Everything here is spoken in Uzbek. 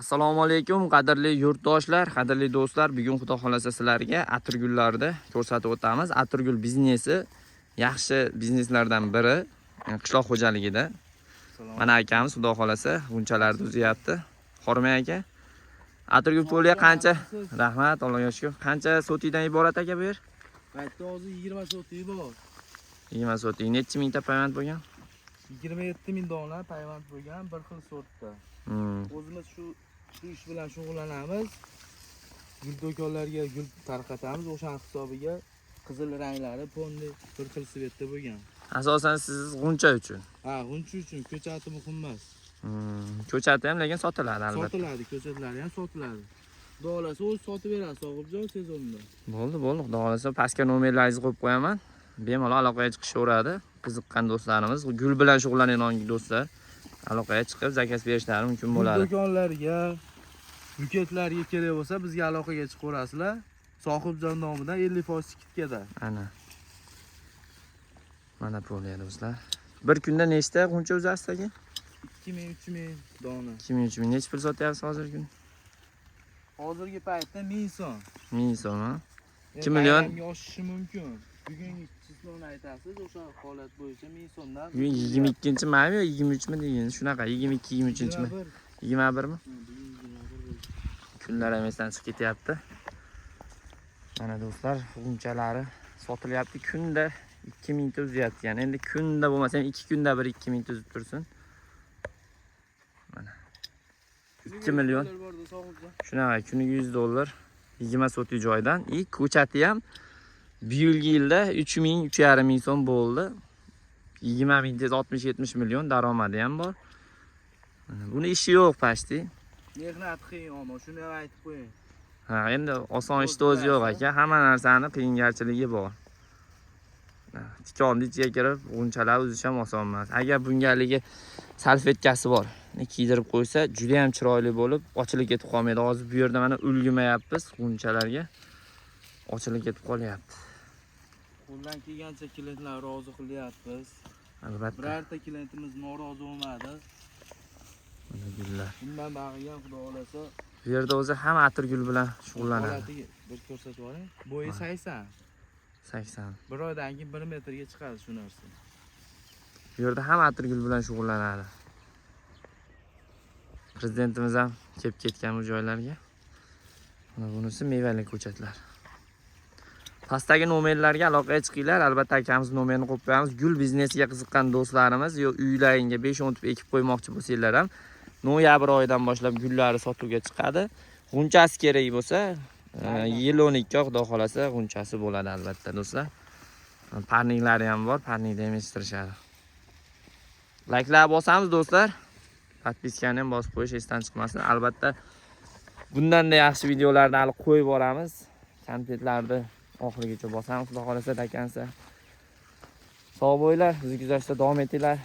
Assalomu alaykum qadrli yurtdoshlar, qadrli do'stlar. Bugun xudo xolasa sizlarga atirgullarni ko'rsatib o'tamiz. Atirgul biznesi yaxshi bizneslardan biri qishloq xo'jaligida. Mana akamiz xudo xolasa bunchalarni uzyapti. Xormay aka. Atirgul poliya qancha? Rahmat, Allohga shukr. Qancha sotidan iborat aka bu yer? Qaytda hozir 20 soti bor. 20 soti. Necha mingta payvand bo'lgan? 27 ming dona payvand bo'lgan, bir xil sortda. O'zimiz shu ish bilan shug'ullanamiz. Gul do'konlarga gul tarqatamiz, o'sha hisobiga qizil ranglari fondi bir xil svetda bo'lgan. Asosan siz g'uncha uchun. Ha, g'uncha uchun, ko'chati muhim emas. Ko'chati ham lekin sotiladi albatta. Sotiladi, ko'chatlari ham sotiladi. Xudo xolasa o'z sotib beradi Sohibjon sezonda. Bo'ldi, xudo xolasa pastga nomerlaringizni qo'yib qo'yaman. Bemalol aloqaga chiqishaveradi. Qiziqqan do'stlarimiz, gul bilan shug'ullanadigan do'stlar aloqaga chiqib zakaz berishlari mumkin bo'ladi. Do'konlarga, buketlarga kerak bo'lsa bizga aloqaga chiqaverasizlar. Sohibjon nomidan 50% skidkada. Ana. Mana poliya do'stlar. Bir kunda nechta g'uncha uzasiz aka? 2000-3000 dona. 2000-3000 necha pul sotyapsiz hozirgi kun? Hozirgi paytda 1000 so'm. 1000 so'm, ha? 2 million oshishi mumkin. Bugungi chisloni aytasiz, o'sha holat bo'yicha 1000 so'mdan. Bugun 22-maymi yo 23mi degan? Shunaqa 22-23mi? 21mi? Kunlar ham esdan chiqib ketyapti. Mana do'stlar, g'unchalari sotilyapti. Kunda 2000 ta uzyapti. Ya'ni endi kunda bo'lmasa ham 2 kunda bir 2000 ta uzib tursin. Mana 2 million. Shunaqa kuniga $100, 20 soti joydan. Ko'chati ham bu yilda 3000, 3500 so'm bo'ldi. 20 ming 60-70 million daromadi ham bor. Buni ishi yo'q pashti. Mehnat qiyin, ammo shuni ham aytib qo'ying. Ha, endi oson ishda o'zi yo'q aka. Hamma narsani qiyingarchiligi bor. Tikonni ichiga kirib, g'unchalar uzish ham oson emas. Agar bungaligi salfetkasi bor, kiydirib qo'ysa, juda ham chiroyli bo'lib, ochilib ketib qolmaydi. Hozir bu yerda mana ulgurmayapmiz g'unchalarga. Ochilib ketib qolyapti. Qo'ldan kelgancha klientlar rozi qilyapmiz. Albatta. Birorta klientimiz norozi bo'lmadi. Mana gullar. Bundan bag'rigan xudo xolasa. Bu yerda o'zi ham atirgul bilan shug'ullanadi. Bir ko'rsatib yuboring. Bo'yi 80. 80. Bir oydan keyin 1 metrga chiqadi shu narsa. Bu yerda ham atirgul bilan shug'ullanadi. Prezidentimiz ham kelib ketgan bu joylarga. Mana bunisi mevali ko'chatlar. Pastdagi nomerlarga aloqaga chiqinglar. Albatta akamiz nomerini qo'yib qo'yamiz. Gul biznesiga qiziqqan do'stlarimiz yo uylaringga 5-10 tup ekib qo'ymoqchi bo'lsanglar ham noyabr oyidan boshlab gullari sotuvga chiqadi. G'unchasi kerak bo'lsa, yil 12 xudo xolasa g'unchasi bo'ladi albatta do'stlar. Parninglari ham bor, parningda ham yetishtirishadi. Like'lar bosamiz do'stlar. Podpiskani ham bosib qo'yish esdan chiqmasin. Albatta bundan-da yaxshi videolarni hali qo'yib boramiz. Kontentlarni oxirigacha bosamiz xudo xolasa dakansa. Sog' bo'linglar, bizni kuzatishda davom etinglar.